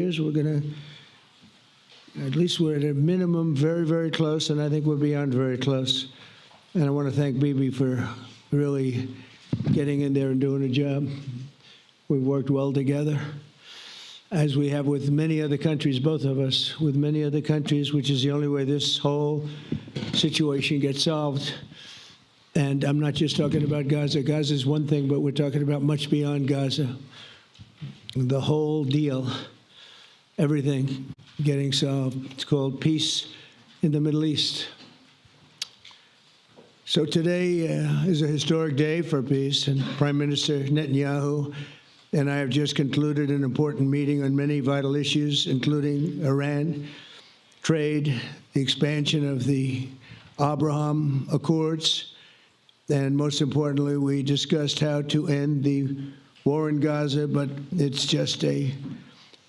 We're going to, at least we're at a minimum very, very close, and I think we're beyond very close. And I want to thank Bibi for really getting in there and doing a job. We've worked well together, as we have with many other countries, both of us, with many other countries, which is the only way this whole situation gets solved. And I'm not just talking about Gaza. Gaza is one thing, but we're talking about much beyond Gaza. The whole deal. Everything getting solved. It's called peace in the Middle East. So today is a historic day for peace, and Prime Minister Netanyahu and I have just concluded an important meeting on many vital issues, including Iran, trade, the expansion of the Abraham Accords, and most importantly, we discussed how to end the war in Gaza, but it's just a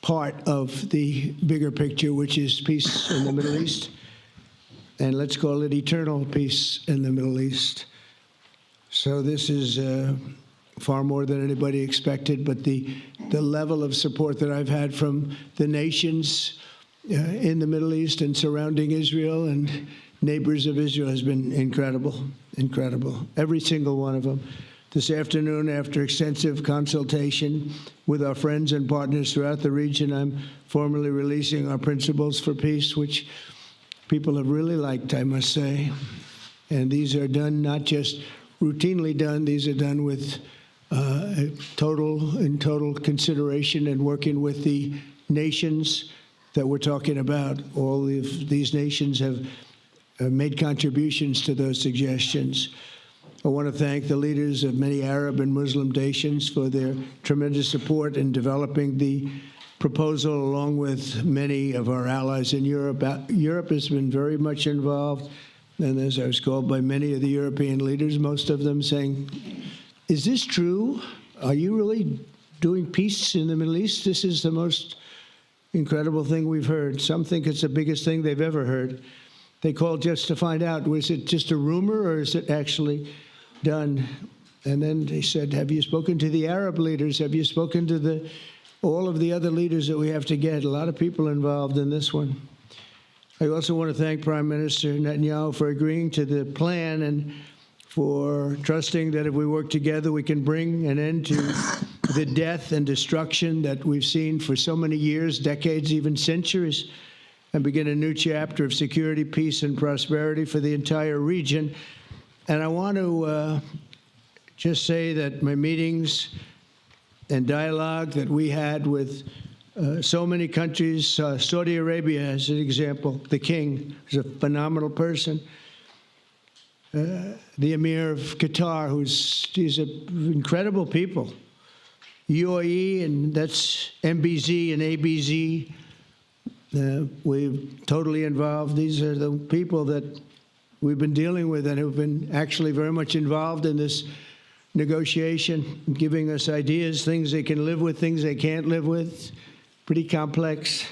part of the bigger picture, which is peace in the Middle East, and let's call it eternal peace in the Middle East. So this is far more than anybody expected, but the level of support that I've had from the nations in the Middle East and surrounding Israel and neighbors of Israel has been incredible, incredible. Every single one of them. This afternoon, after extensive consultation with our friends and partners throughout the region, I'm formally releasing our principles for peace, which people have really liked, I must say. And these are done not just routinely done, these are done with total consideration and working with the nations that we're talking about. All of these nations have made contributions to those suggestions. I want to thank the leaders of many Arab and Muslim nations for their tremendous support in developing the proposal, along with many of our allies in Europe. Europe has been very much involved, and as I was called by many of the European leaders, most of them saying, is this true? Are you really doing peace in the Middle East? This is the most incredible thing we've heard. Some think it's the biggest thing they've ever heard. They called just to find out, was it just a rumor or is it actually done? And then they said, have you spoken to the Arab leaders? Have you spoken to all of the other leaders that we have to get? A lot of people involved in this one. I also want to thank Prime Minister Netanyahu for agreeing to the plan and for trusting that if we work together, we can bring an end to the death and destruction that we've seen for so many years, decades, even centuries, and begin a new chapter of security, peace, and prosperity for the entire region. And I want to just say that my meetings and dialogue that we had with so many countries, Saudi Arabia as an example, the king is a phenomenal person. The Emir of Qatar, he's incredible people. UAE, and that's MBZ and ABZ. We're totally involved. These are the people that we've been dealing with and who've been actually very much involved in this negotiation, giving us ideas, things they can live with, things they can't live with. Pretty complex.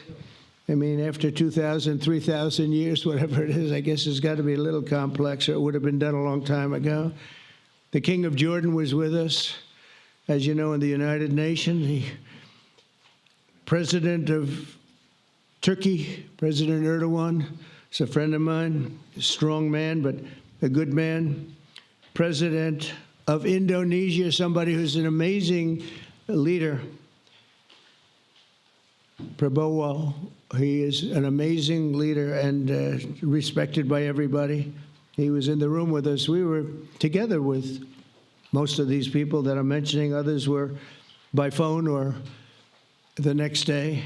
I mean, after 2,000, 3,000 years, whatever it is, I guess it's got to be a little complex, or it would have been done a long time ago. The King of Jordan was with us, as you know, in the United Nations. The President of Turkey, President Erdogan, is a friend of mine, a strong man, but a good man. President of Indonesia, somebody who's an amazing leader. Prabowo, he is an amazing leader and respected by everybody. He was in the room with us. We were together with most of these people that I'm mentioning. Others were by phone or the next day.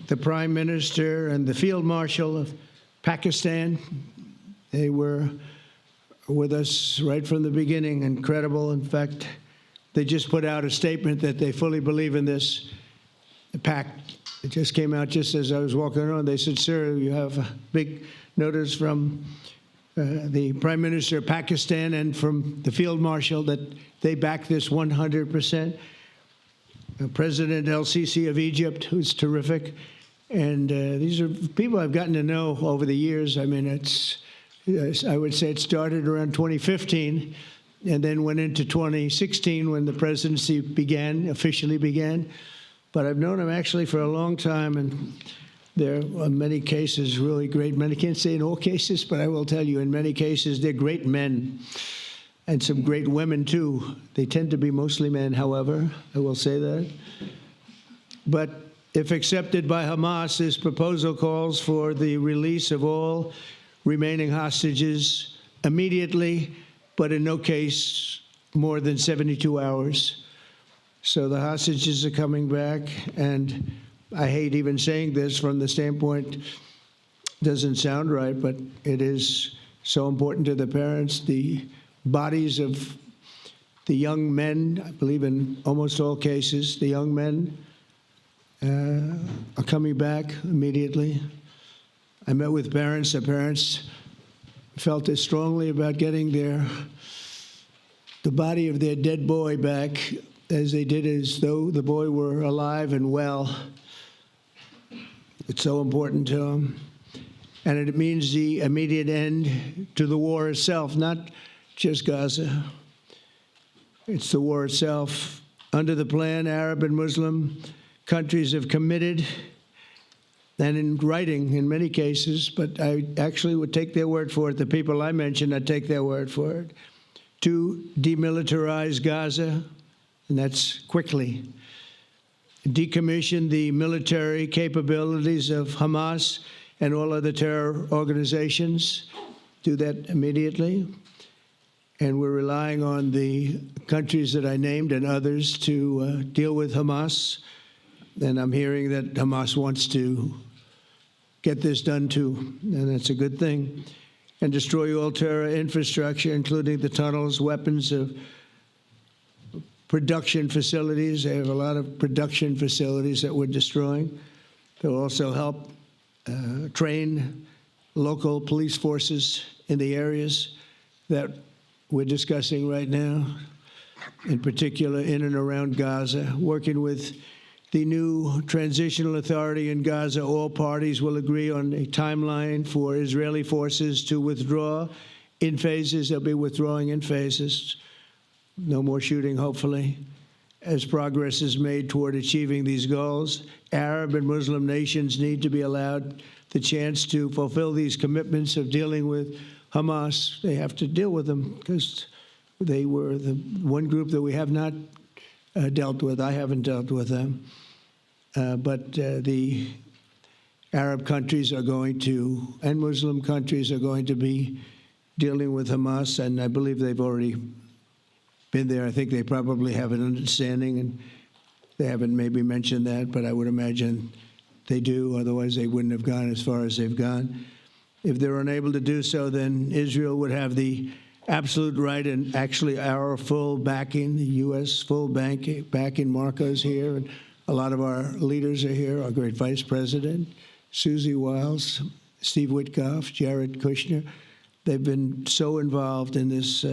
The Prime Minister and the Field Marshal of Pakistan, they were with us right from the beginning. Incredible. In fact, they just put out a statement that they fully believe in this pact. It just came out just as I was walking around. They said, sir, you have a big notice from the Prime Minister of Pakistan and from the Field Marshal that they back this 100%. President El-Sisi of Egypt, who's terrific. And these are people I've gotten to know over the years. I mean, I would say it started around 2015 and then went into 2016 when the presidency officially began. but I've known him actually for a long time, and there are many cases really great men. I can't say in all cases, but I will tell you in many cases they're great men, and some great women too. They tend to be mostly men, however, I will say that. But if accepted by Hamas, this proposal calls for the release of all remaining hostages immediately, but in no case more than 72 hours. So the hostages are coming back, and I hate even saying this from the standpoint, doesn't sound right, but it is so important to the parents. The bodies of the young men, I believe in almost all cases, the young men are coming back immediately. I met with parents. The parents felt as strongly about getting the body of their dead boy back as they did as though the boy were alive and well. It's so important to them. And it means the immediate end to the war itself, not just Gaza. It's the war itself. Under the plan, Arab and Muslim countries have committed, and in writing in many cases, but I actually would take their word for it. The people I mentioned, I'd take their word for it, to demilitarize Gaza, and that's quickly. Decommission the military capabilities of Hamas and all other terror organizations. Do that immediately. And we're relying on the countries that I named and others to deal with Hamas. And I'm hearing that Hamas wants to get this done too, and that's a good thing. And destroy all terror infrastructure, including the tunnels, weapons of production facilities. They have a lot of production facilities that we're destroying. They'll also help train local police forces in the areas that we're discussing right now, in particular in and around Gaza, working with the new transitional authority in Gaza. All parties will agree on a timeline for Israeli forces to withdraw in phases. They'll be withdrawing in phases. No more shooting, hopefully. As progress is made toward achieving these goals, Arab and Muslim nations need to be allowed the chance to fulfill these commitments of dealing with Hamas. They have to deal with them because they were the one group that we have not dealt with. I haven't dealt with them. But the Arab countries are going to, and Muslim countries are going to be dealing with Hamas, and I believe they've already been there. I think they probably have an understanding, and they haven't maybe mentioned that, but I would imagine they do. Otherwise, they wouldn't have gone as far as they've gone. If they're unable to do so, then Israel would have the absolute right, and actually our full backing, the U.S. full backing. Marco's here, and a lot of our leaders are here, our great Vice President, Susie Wiles, Steve Witkoff, Jared Kushner. They've been so involved in this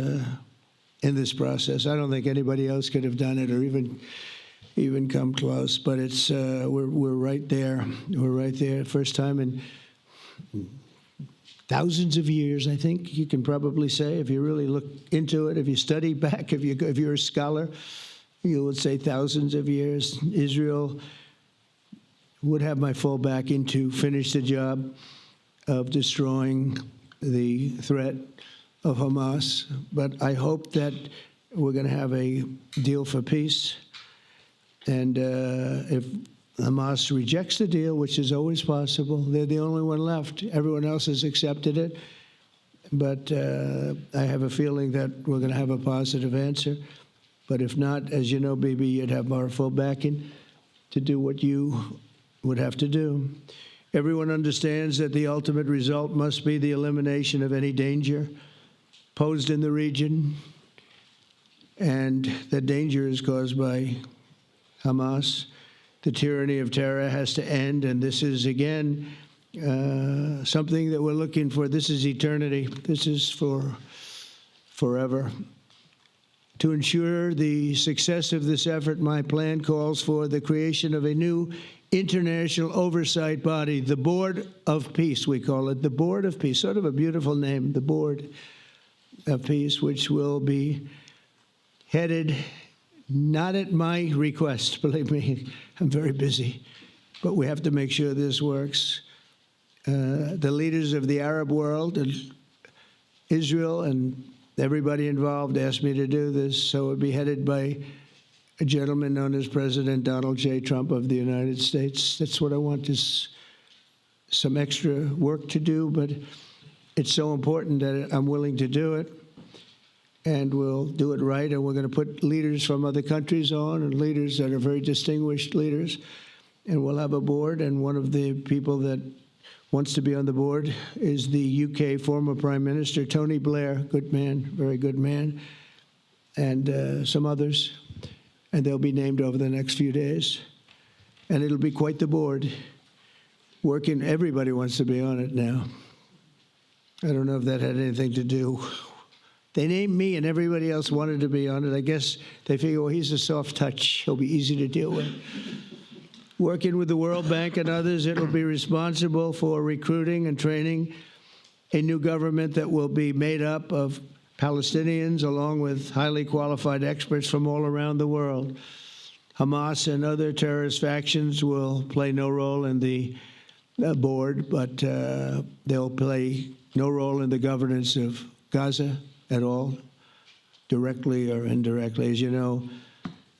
process. I don't think anybody else could have done it or even come close, but it's we're right there. We're right there. First time in thousands of years, I think you can probably say, if you really look into it, if you study back, if you're a scholar, you would say thousands of years. Israel would have my full backing to finish the job of destroying the threat of Hamas. But I hope that we're going to have a deal for peace. And if Hamas rejects the deal, which is always possible, they're the only one left. Everyone else has accepted it. But I have a feeling that we're going to have a positive answer. But if not, as you know, Bibi, you'd have our full backing to do what you would have to do. Everyone understands that the ultimate result must be the elimination of any danger posed in the region, and that danger is caused by Hamas. The tyranny of terror has to end, and this is, again, something that we're looking for. This is eternity. This is for forever. To ensure the success of this effort, my plan calls for the creation of a new international oversight body, the Board of Peace, we call it, the Board of Peace, sort of a beautiful name, the Board of Peace, which will be headed Not at my request, believe me. I'm very busy. But we have to make sure this works. The leaders of the Arab world and Israel and everybody involved asked me to do this, so it would be headed by a gentleman known as President Donald J. Trump of the United States. That's what I want, is some extra work to do, but it's so important that I'm willing to do it, and we'll do it right, and we're going to put leaders from other countries on, and leaders that are very distinguished leaders, and we'll have a board, and one of the people that wants to be on the board is the UK former Prime Minister, Tony Blair, good man, very good man, and some others, and they'll be named over the next few days, and it'll be quite the board. Working, everybody wants to be on it now. I don't know if that had anything to do. They named me and everybody else wanted to be on it. I guess they figure, well, he's a soft touch. He'll be easy to deal with. Working with the World Bank and others, it'll be responsible for recruiting and training a new government that will be made up of Palestinians along with highly qualified experts from all around the world. Hamas and other terrorist factions will play no role in the board, but they'll play no role in the governance of Gaza at all, directly or indirectly. As you know,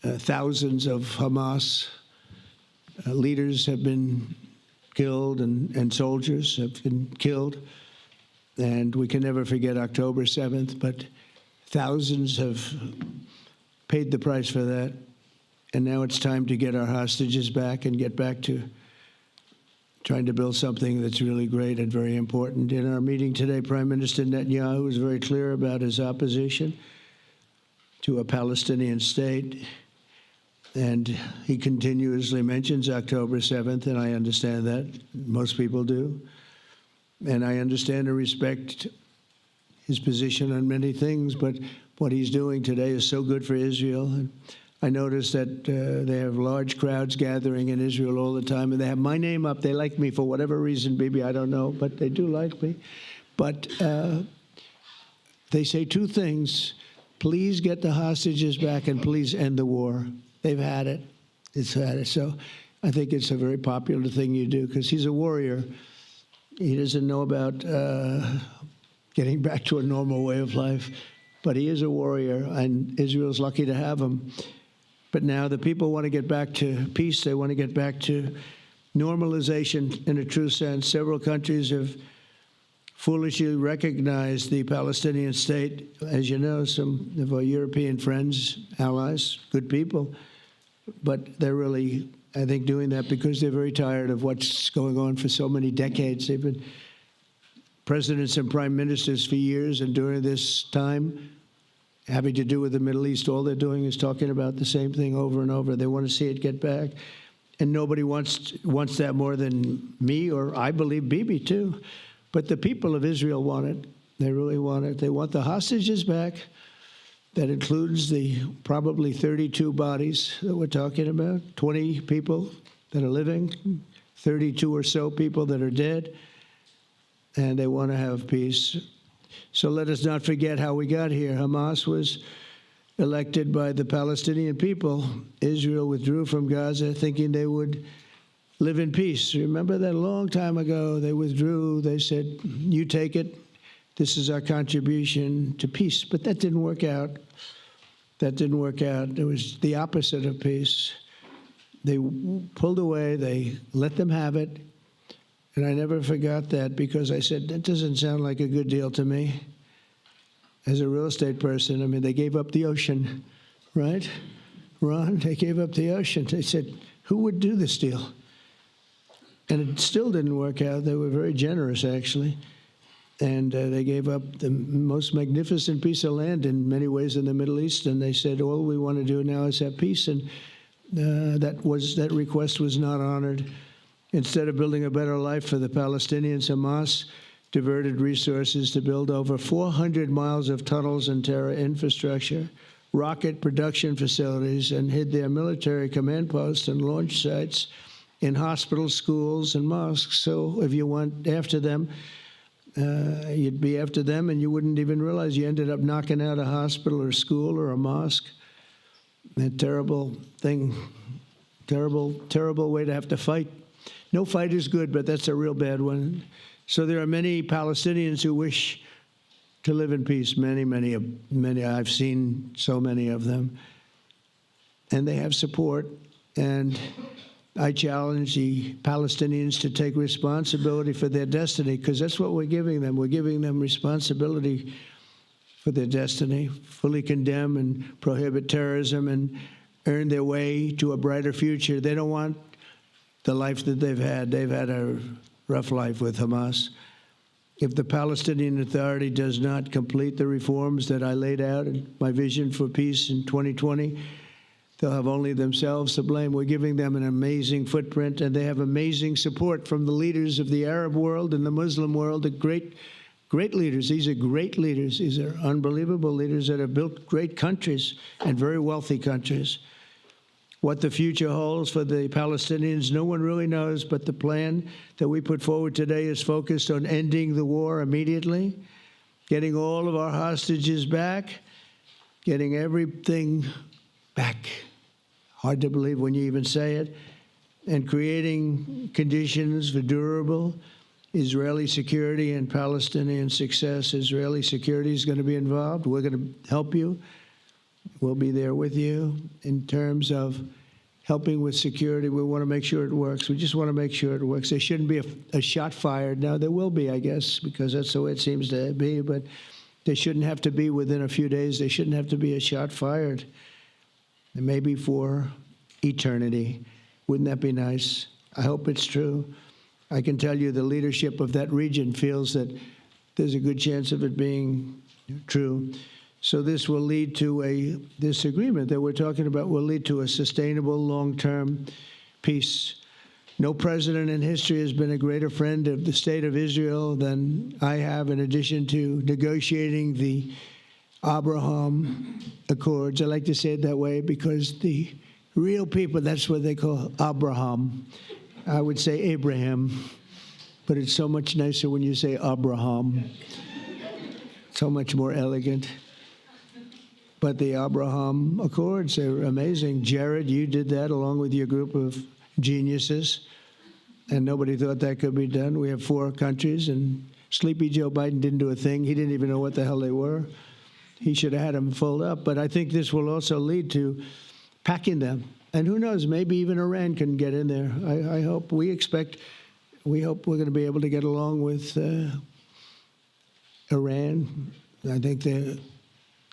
thousands of Hamas leaders have been killed and soldiers have been killed. And we can never forget October 7th, but thousands have paid the price for that. And now it's time to get our hostages back and get back to trying to build something that's really great and very important. In our meeting today, Prime Minister Netanyahu was very clear about his opposition to a Palestinian state. And he continuously mentions October 7th, and I understand that. Most people do. And I understand and respect his position on many things, but what he's doing today is so good for Israel. And I noticed that they have large crowds gathering in Israel all the time, and they have my name up. They like me for whatever reason, Bibi, I don't know, but they do like me. But they say two things: please get the hostages back and please end the war. They've had it. It's had it. So I think it's a very popular thing you do, because he's a warrior. He doesn't know about getting back to a normal way of life, but he is a warrior, and Israel's lucky to have him. But now the people want to get back to peace. They want to get back to normalization in a true sense. Several countries have foolishly recognized the Palestinian state. As you know, some of our European friends, allies, good people, but they're really, I think, doing that because they're very tired of what's going on for so many decades. They've been presidents and prime ministers for years, and during this time, having to do with the Middle East, all they're doing is talking about the same thing over and over. They want to see it get back, and nobody wants that more than me, or I believe Bibi too. But the people of Israel want it. They really want it. They want the hostages back. That includes the probably 32 bodies that we're talking about, 20 people that are living, 32 or so people that are dead, and they want to have peace. So let us not forget how we got here. Hamas was elected by the Palestinian people. Israel withdrew from Gaza thinking they would live in peace. Remember that a long time ago? They withdrew. They said, you take it. This is our contribution to peace. But that didn't work out. That didn't work out. It was the opposite of peace. They pulled away. They let them have it. And I never forgot that, because I said, that doesn't sound like a good deal to me. As a real estate person, I mean, they gave up the ocean, right? Ron, they gave up the ocean. They said, who would do this deal? And it still didn't work out. They were very generous, actually. And they gave up the most magnificent piece of land in many ways in the Middle East. And they said, all we want to do now is have peace. And that request was not honored. Instead of building a better life for the Palestinians, Hamas diverted resources to build over 400 miles of tunnels and terror infrastructure, rocket production facilities, and hid their military command posts and launch sites in hospitals, schools, and mosques. So if you went after them, you'd be after them, and you wouldn't even realize you ended up knocking out a hospital or school or a mosque. A terrible thing, terrible way to have to fight. No fight is good, but that's a real bad one. So there are many Palestinians who wish to live in peace. Many. I've seen so many of them. And they have support. And I challenge the Palestinians to take responsibility for their destiny, because that's what we're giving them. We're giving them responsibility for their destiny, fully condemn and prohibit terrorism and earn their way to a brighter future. They don't want the life that they've had. They've had a rough life with Hamas. If the Palestinian Authority does not complete the reforms that I laid out in my vision for peace in 2020, they'll have only themselves to blame. We're giving them an amazing footprint, and they have amazing support from the leaders of the Arab world and the Muslim world, the great leaders. These are great leaders. These are unbelievable leaders that have built great countries and very wealthy countries. What the future holds for the Palestinians, no one really knows, but the plan that we put forward today is focused on ending the war immediately, getting all of our hostages back, getting everything back. Hard to believe when you even say it. And creating conditions for durable Israeli security and Palestinian success. Israeli security is going to be involved. We're going to help you. We'll be there with you in terms of helping with security. We want to make sure it works. We just want to make sure it works. There shouldn't be a shot fired. Now, there will be, I guess, because that's the way it seems to be, but they shouldn't have to be within a few days. There shouldn't have to be a shot fired. And maybe for eternity. Wouldn't that be nice? I hope it's true. I can tell you the leadership of that region feels that there's a good chance of it being true. So this will lead to this agreement that we're talking about will lead to a sustainable long-term peace. No president in history has been a greater friend of the state of Israel than I have, in addition to negotiating the Abraham Accords. I like to say it that way because the real people, that's what they call Abraham. I would say Abraham, but it's so much nicer when you say Abraham. So much more elegant. But the Abraham Accords are amazing. Jared, you did that along with your group of geniuses, and nobody thought that could be done. We have 4 countries, and sleepy Joe Biden didn't do a thing. He didn't even know what the hell they were. He should have had them fold up. But I think this will also lead to packing them. And who knows, maybe even Iran can get in there. I hope, we hope we're going to be able to get along with Iran. I think they're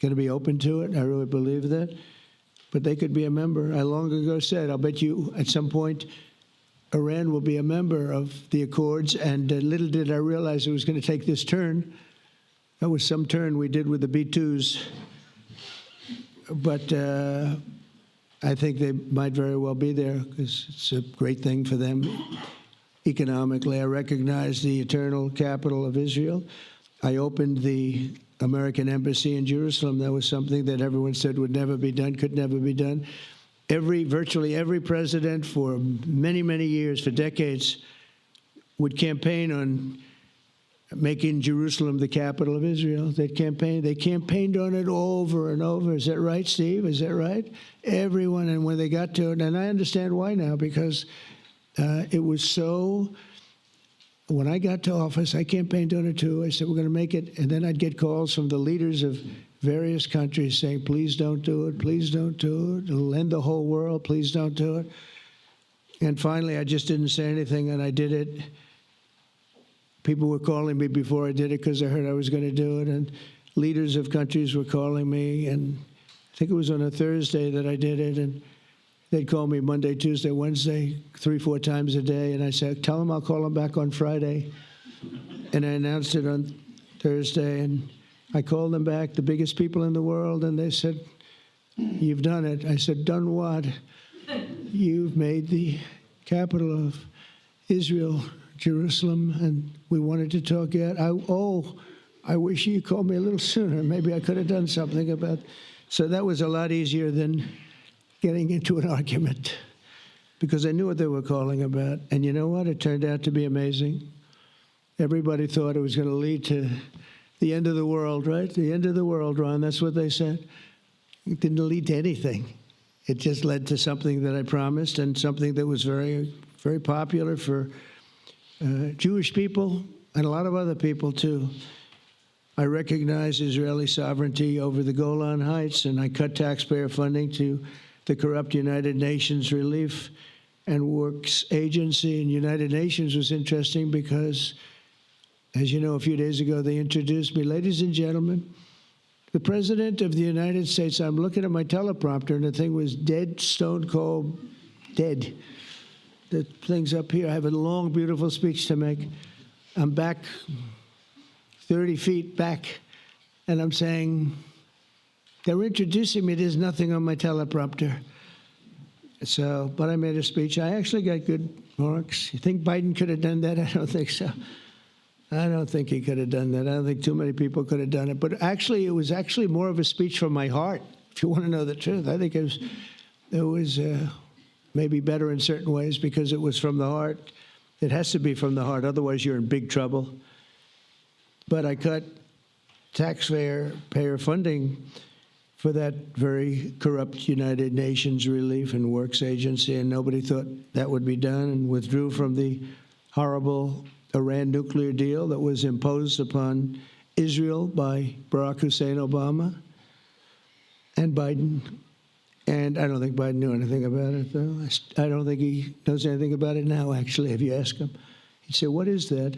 going to be open to it. I really believe that. But they could be a member. I long ago said, I'll bet you at some point Iran will be a member of the Accords. And little did I realize it was going to take this turn. That was some turn we did with the B-2s. But I think they might very well be there because it's a great thing for them economically. I recognize the eternal capital of Israel. I opened the American embassy in Jerusalem. That was something that everyone said would never be done, could never be done. Virtually every president for many, many years, for decades, would campaign on making Jerusalem the capital of Israel. They campaigned on it over and over. Is that right, Steve? Is that right? Everyone, and when they got to it, and I understand why now, because it was so. When I got to office, I campaigned on it too. I said, we're going to make it. And then I'd get calls from the leaders of various countries saying, please don't do it. Please don't do it. It'll end the whole world. Please don't do it. And finally, I just didn't say anything, and I did it. People were calling me before I did it because I heard I was going to do it. And leaders of countries were calling me. And I think it was on a Thursday that I did it. And they'd call me Monday, Tuesday, Wednesday, 3-4 times a day. And I said, tell them I'll call them back on Friday. And I announced it on Thursday. And I called them back, the biggest people in the world. And they said, you've done it. I said, done what? You've made the capital of Israel, Jerusalem. And we wanted to talk yet. I wish you called me a little sooner. Maybe I could have done something about it. So that was a lot easier than getting into an argument, because I knew what they were calling about. And you know what? It turned out to be amazing. Everybody thought it was going to lead to the end of the world, right? The end of the world, Ron. That's what they said. It didn't lead to anything. it just led to something that I promised and something that was very, very popular for Jewish people and a lot of other people, too. I recognize Israeli sovereignty over the Golan Heights, and I cut taxpayer funding to the corrupt United Nations Relief and Works Agency. And United Nations was interesting because, as you know, a few days ago, they introduced me. Ladies and gentlemen, the President of the United States. I'm looking at my teleprompter, and the thing was dead, stone cold, dead. The thing's up here. I have a long, beautiful speech to make. I'm back 30 feet back, and I'm saying, they're introducing me. There's nothing on my teleprompter. So, but I made a speech. I actually got good marks. You think Biden could have done that? I don't think so. I don't think he could have done that. I don't think too many people could have done it. But actually, it was actually more of a speech from my heart, if you want to know the truth. I think it was maybe better in certain ways because it was from the heart. It has to be from the heart. Otherwise, you're in big trouble. But I cut taxpayer funding for that very corrupt United Nations Relief and Works Agency, and nobody thought that would be done, and withdrew from the horrible Iran nuclear deal that was imposed upon Israel by Barack Hussein Obama and Biden. And I don't think Biden knew anything about it, though. I don't think he knows anything about it now, actually, if you ask him. He'd say, what is that?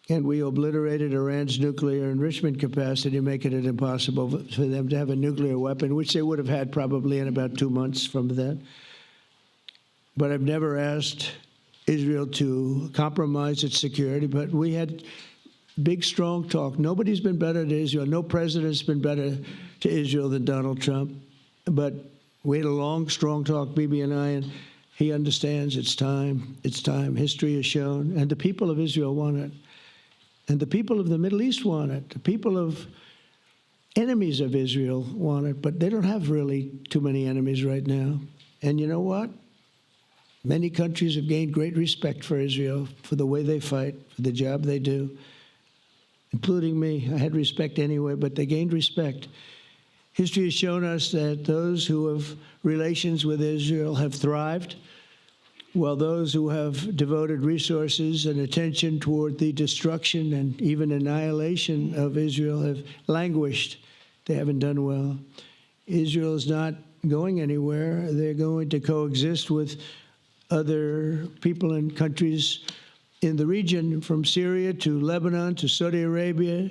And we obliterated Iran's nuclear enrichment capacity, making it impossible for them to have a nuclear weapon, which they would have had probably in about 2 months from that. But I've never asked Israel to compromise its security, but we had big, strong talk. Nobody's been better to Israel. No president's been better to Israel than Donald Trump. But we had a long, strong talk, Bibi and I, and he understands it's time. It's time. History has shown. And the people of Israel want it. And the people of the Middle East want it. The people of enemies of Israel want it. But they don't have really too many enemies right now. And you know what? Many countries have gained great respect for Israel, for the way they fight, for the job they do, including me. I had respect anyway, but they gained respect. History has shown us that those who have relations with Israel have thrived, while those who have devoted resources and attention toward the destruction and even annihilation of Israel have languished. They haven't done well. Israel is not going anywhere. They're going to coexist with other people and countries in the region, from Syria to Lebanon to Saudi Arabia.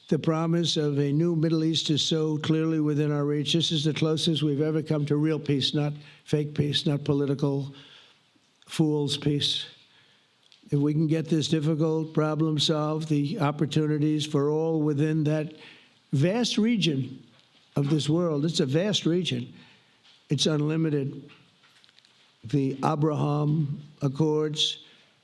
The promise of a new Middle East is so clearly within our reach. This is the closest we've ever come to real peace, not fake peace, not political fool's peace. If we can get this difficult problem solved, the opportunities for all within that vast region of this world, it's a vast region, it's unlimited. The Abraham Accords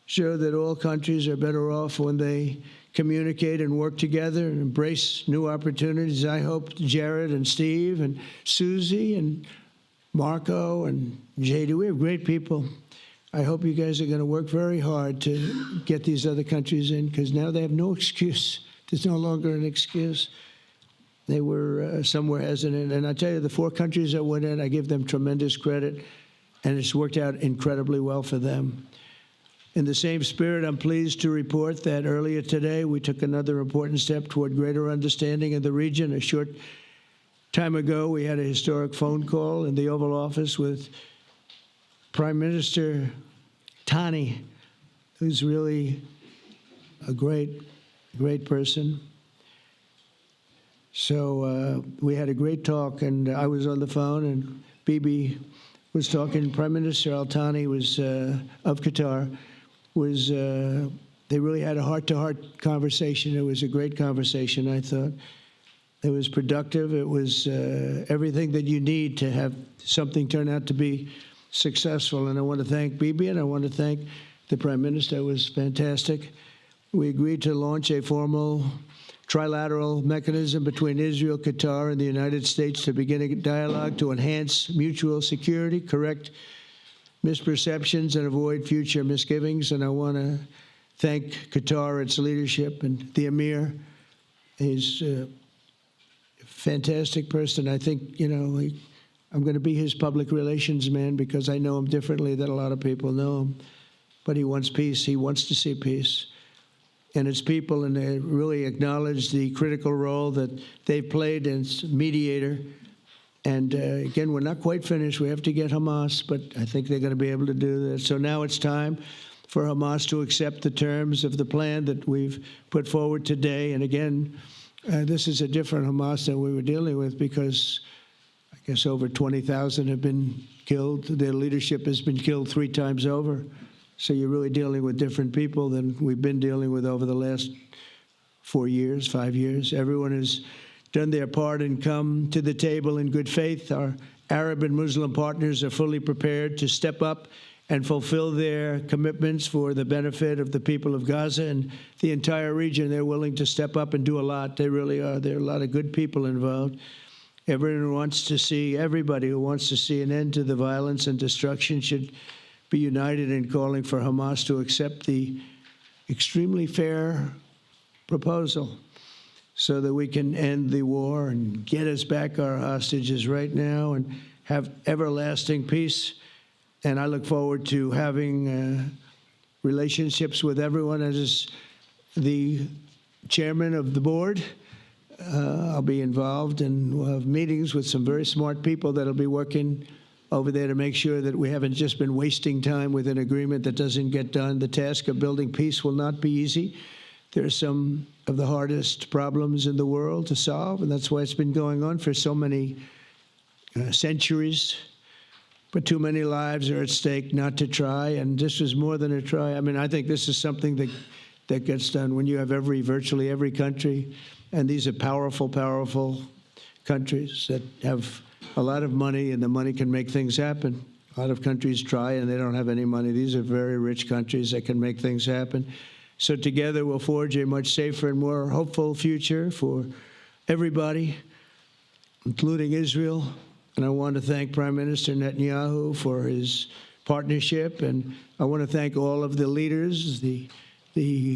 show that all countries are better off when they communicate and work together and embrace new opportunities. I hope Jared and Steve and Susie and Marco and JD, we have great people. I hope you guys are going to work very hard to get these other countries in, because now they have no excuse. There's no longer an excuse. They were somewhere hesitant. And I tell you, the 4 countries that went in, I give them tremendous credit, and it's worked out incredibly well for them. In the same spirit, I'm pleased to report that earlier today, we took another important step toward greater understanding of the region. A short time ago, we had a historic phone call in the Oval Office with Prime Minister Tani, who's really a great person. So we had a great talk, and I was on the phone, and Bibi was talking. Prime Minister Al-Thani was of Qatar. They really had a heart-to-heart conversation. It was a great conversation, I thought. It was productive. It was everything that you need to have something turn out to be successful. And I want to thank Bibi, and I want to thank the Prime Minister. It was fantastic. We agreed to launch a formal trilateral mechanism between Israel, Qatar, and the United States to begin a dialogue to enhance mutual security, correct misperceptions, and avoid future misgivings. And I want to thank Qatar, its leadership, and the Emir. He's a fantastic person. I think, I'm going to be his public relations man because I know him differently than a lot of people know him. But he wants peace. He wants to see peace. And it's people, and they really acknowledge the critical role that they've played as mediator. And again, we're not quite finished. We have to get Hamas, but I think they're going to be able to do that. So now it's time for Hamas to accept the terms of the plan that we've put forward today. And again, this is a different Hamas than we were dealing with because I guess over 20,000 have been killed. Their leadership has been killed 3 times over. So you're really dealing with different people than we've been dealing with over the last 4 years, 5 years. Everyone has done their part and come to the table in good faith. Our Arab and Muslim partners are fully prepared to step up and fulfill their commitments for the benefit of the people of Gaza and the entire region. They're willing to step up and do a lot. They really are. There are a lot of good people involved. Everybody who wants to see an end to the violence and destruction should be united in calling for Hamas to accept the extremely fair proposal so that we can end the war and get us back our hostages right now and have everlasting peace. And I look forward to having relationships with everyone. As the chairman of the board, I'll be involved, and we'll have meetings with some very smart people that'll be working over there to make sure that we haven't just been wasting time with an agreement that doesn't get done. The task of building peace will not be easy. There are some of the hardest problems in the world to solve, and that's why it's been going on for so many centuries. But too many lives are at stake not to try, and this is more than a try. I mean, I think this is something that gets done when you have virtually every country, and these are powerful, powerful countries that have a lot of money, and the money can make things happen. A lot of countries try, and they don't have any money. These are very rich countries that can make things happen. So together we'll forge a much safer and more hopeful future for everybody, including Israel. And I want to thank Prime Minister Netanyahu for his partnership. And I want to thank all of the leaders, the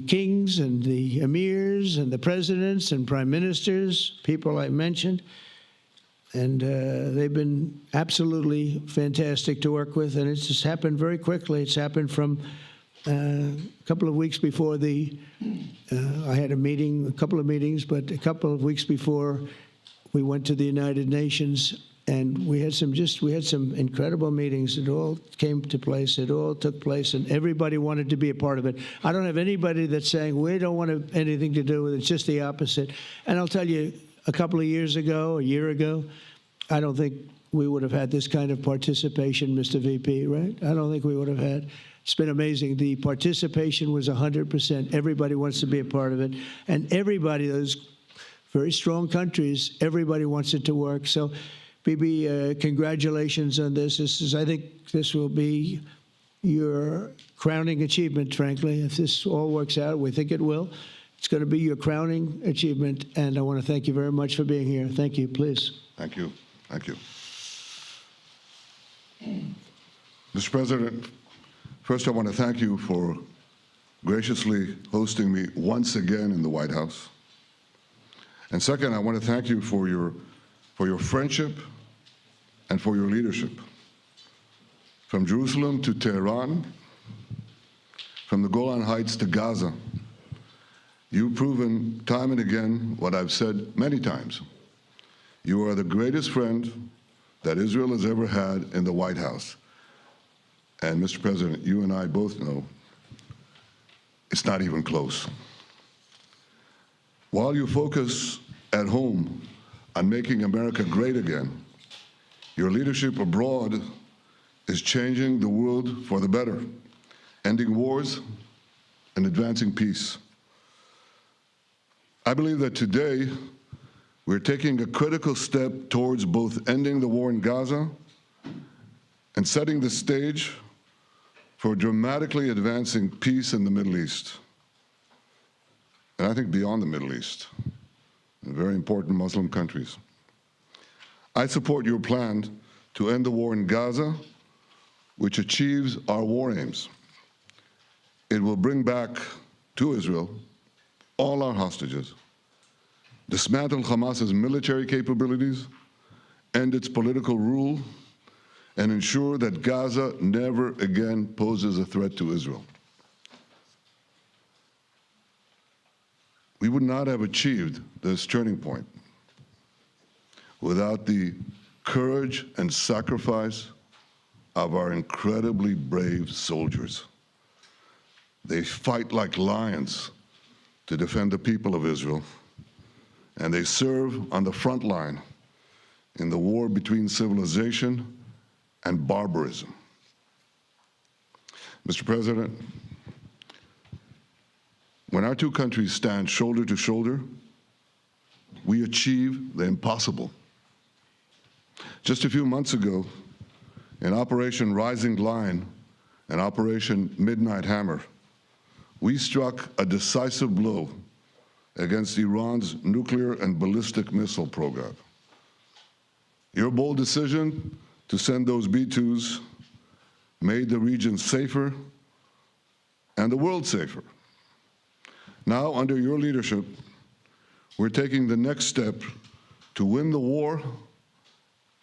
kings and the emirs and the presidents and prime ministers, people I mentioned. And they've been absolutely fantastic to work with. And it's just happened very quickly. It's happened from a couple of weeks before I had a couple of meetings, but a couple of weeks before we went to the United Nations, and we had some incredible meetings. It all came to place. It all took place, and everybody wanted to be a part of it. I don't have anybody that's saying we don't want anything to do with it. It's just the opposite. And I'll tell you, a couple of years ago, a year ago, I don't think we would have had this kind of participation, Mr. VP, right? I don't think we would have had. It's been amazing. The participation was 100%. Everybody wants to be a part of it. And everybody, those very strong countries, everybody wants it to work. So, Bibi, congratulations on this. I think this will be your crowning achievement, frankly. If this all works out, we think it will. It's going to be your crowning achievement, and I want to thank you very much for being here. Thank you, please. Thank you. Thank you. Mr. President, first I want to thank you for graciously hosting me once again in the White House. And second, I want to thank you for your friendship and for your leadership. From Jerusalem to Tehran, from the Golan Heights to Gaza, you've proven time and again what I've said many times. You are the greatest friend that Israel has ever had in the White House. And Mr. President, you and I both know it's not even close. While you focus at home on making America great again, your leadership abroad is changing the world for the better, ending wars and advancing peace. I believe that today we're taking a critical step towards both ending the war in Gaza and setting the stage for dramatically advancing peace in the Middle East, and I think beyond the Middle East, in very important Muslim countries. I support your plan to end the war in Gaza, which achieves our war aims. It will bring back to Israel all our hostages, dismantle Hamas's military capabilities, end its political rule, and ensure that Gaza never again poses a threat to Israel. We would not have achieved this turning point without the courage and sacrifice of our incredibly brave soldiers. They fight like lions to defend the people of Israel, and they serve on the front line in the war between civilization and barbarism. Mr. President, when our two countries stand shoulder to shoulder, we achieve the impossible. Just a few months ago, in Operation Rising Lion and Operation Midnight Hammer, we struck a decisive blow against Iran's nuclear and ballistic missile program. Your bold decision to send those B-2s made the region safer and the world safer. Now, under your leadership, we're taking the next step to win the war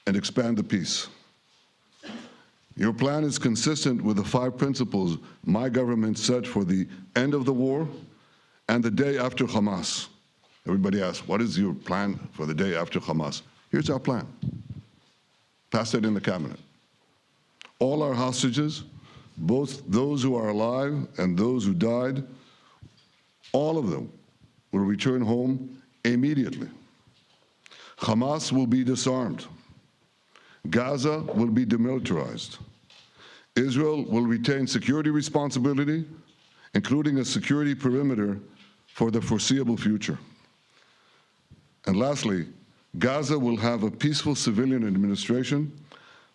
and expand the peace. Your plan is consistent with the 5 principles my government set for the end of the war and the day after Hamas. Everybody asks, what is your plan for the day after Hamas? Here's our plan. Passed it in the cabinet. All our hostages, both those who are alive and those who died, all of them will return home immediately. Hamas will be disarmed. Gaza will be demilitarized. Israel will retain security responsibility, including a security perimeter for the foreseeable future. And lastly, Gaza will have a peaceful civilian administration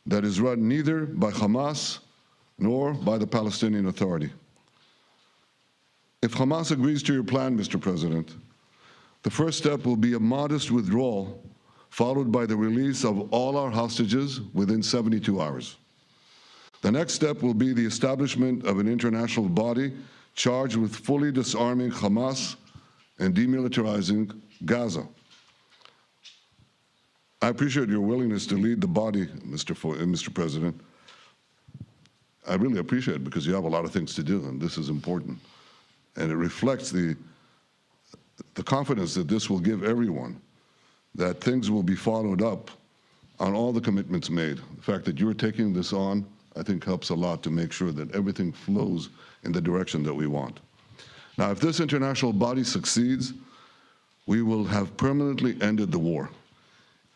that is run neither by Hamas nor by the Palestinian Authority. If Hamas agrees to your plan, Mr. President, the first step will be a modest withdrawal, followed by the release of all our hostages within 72 hours. The next step will be the establishment of an international body charged with fully disarming Hamas and demilitarizing Gaza. I appreciate your willingness to lead the body, Mr. President. I really appreciate it because you have a lot of things to do, and this is important. And it reflects the confidence that this will give everyone, that things will be followed up on all the commitments made. The fact that you're taking this on, I think, helps a lot to make sure that everything flows in the direction that we want. Now, if this international body succeeds, we will have permanently ended the war.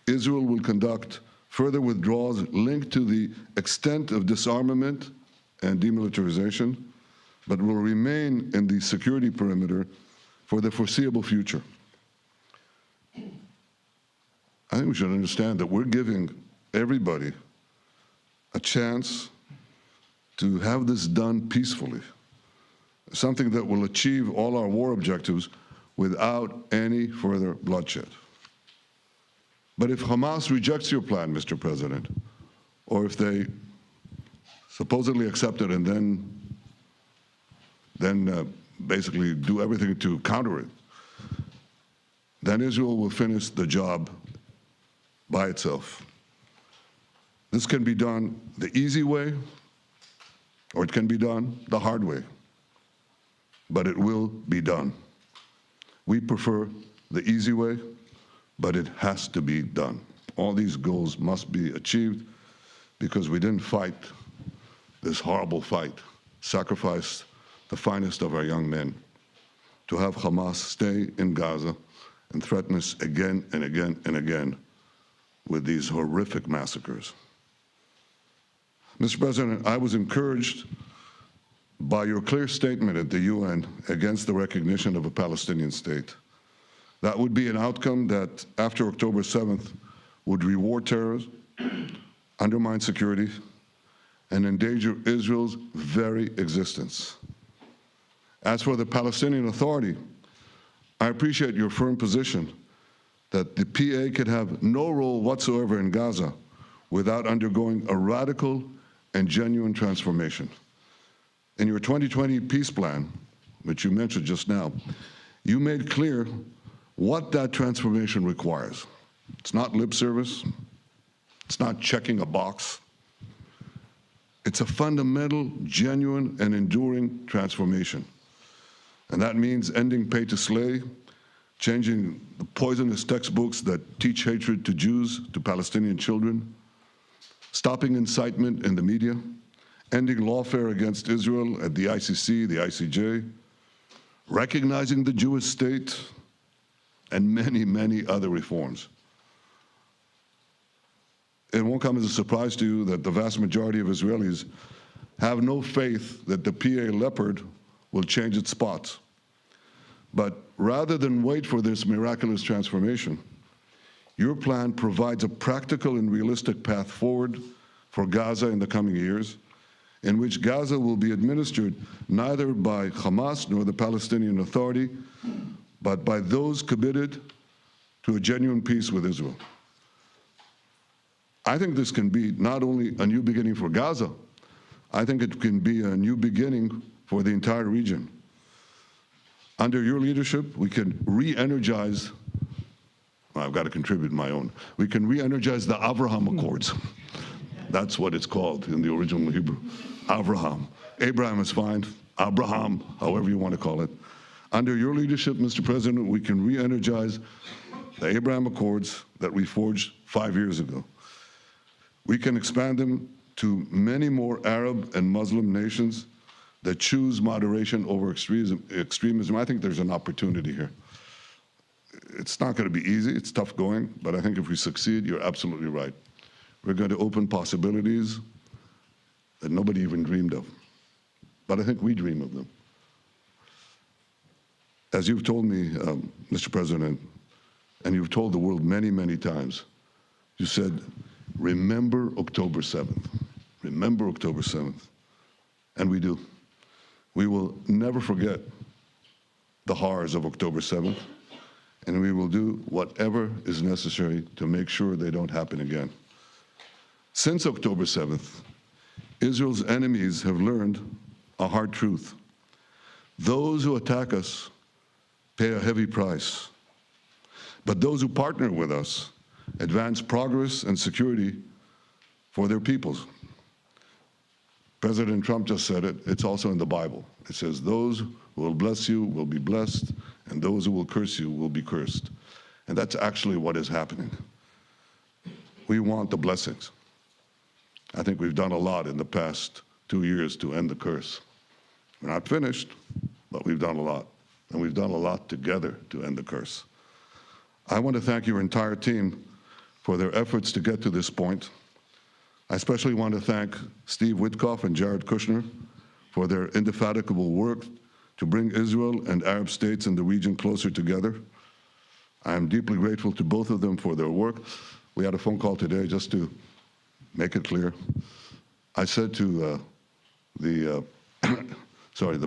Israel will conduct further withdrawals linked to the extent of disarmament and demilitarization, but will remain in the security perimeter for the foreseeable future. I think we should understand that we're giving everybody a chance to have this done peacefully, something that will achieve all our war objectives without any further bloodshed. But if Hamas rejects your plan, Mr. President, or if they supposedly accept it and then basically do everything to counter it, then Israel will finish the job by itself. This can be done the easy way, or it can be done the hard way, but it will be done. We prefer the easy way, but it has to be done. All these goals must be achieved because we didn't fight this horrible fight, sacrifice the finest of our young men to have Hamas stay in Gaza and threaten us again and again and again with these horrific massacres. Mr. President, I was encouraged by your clear statement at the UN against the recognition of a Palestinian state. That would be an outcome that, after October 7th, would reward terrorism, undermine security, and endanger Israel's very existence. As for the Palestinian Authority, I appreciate your firm position that the PA could have no role whatsoever in Gaza without undergoing a radical and genuine transformation. In your 2020 peace plan, which you mentioned just now, you made clear what that transformation requires. It's not lip service. It's not checking a box. It's a fundamental, genuine, and enduring transformation. And that means ending pay to slay, changing the poisonous textbooks that teach hatred to Jews, to Palestinian children, stopping incitement in the media, ending lawfare against Israel at the ICC, the ICJ, recognizing the Jewish state, and many, many other reforms. It won't come as a surprise to you that the vast majority of Israelis have no faith that the PA Leopard will change its spots. But rather than wait for this miraculous transformation, your plan provides a practical and realistic path forward for Gaza in the coming years, in which Gaza will be administered neither by Hamas nor the Palestinian Authority, but by those committed to a genuine peace with Israel. I think this can be not only a new beginning for Gaza, I think it can be a new beginning for the entire region. Under your leadership, we can re-energize, well, I've got to contribute my own, we can re-energize the Abraham Accords. That's what it's called in the original Hebrew, Abraham. Abraham is fine, Abraham, however you want to call it. Under your leadership, Mr. President, we can re-energize the Abraham Accords that we forged 5 years ago. We can expand them to many more Arab and Muslim nations that choose moderation over extremism. I think there's an opportunity here. It's not going to be easy, it's tough going, but I think if we succeed, you're absolutely right. We're going to open possibilities that nobody even dreamed of. But I think we dream of them. As you've told me, Mr. President, and you've told the world many, many times, you said, remember October 7th. Remember October 7th. And we do. We will never forget the horrors of October 7th, and we will do whatever is necessary to make sure they don't happen again. Since October 7th, Israel's enemies have learned a hard truth. Those who attack us pay a heavy price, but those who partner with us advance progress and security for their peoples. President Trump just said it, it's also in the Bible. It says, those who will bless you will be blessed, and those who will curse you will be cursed. And that's actually what is happening. We want the blessings. I think we've done a lot in the past 2 years to end the curse. We're not finished, but we've done a lot. And we've done a lot together to end the curse. I want to thank your entire team for their efforts to get to this point. I especially want to thank Steve Witkoff and Jared Kushner for their indefatigable work to bring Israel and Arab states in the region closer together. I am deeply grateful to both of them for their work. We had a phone call today just to make it clear. I said to the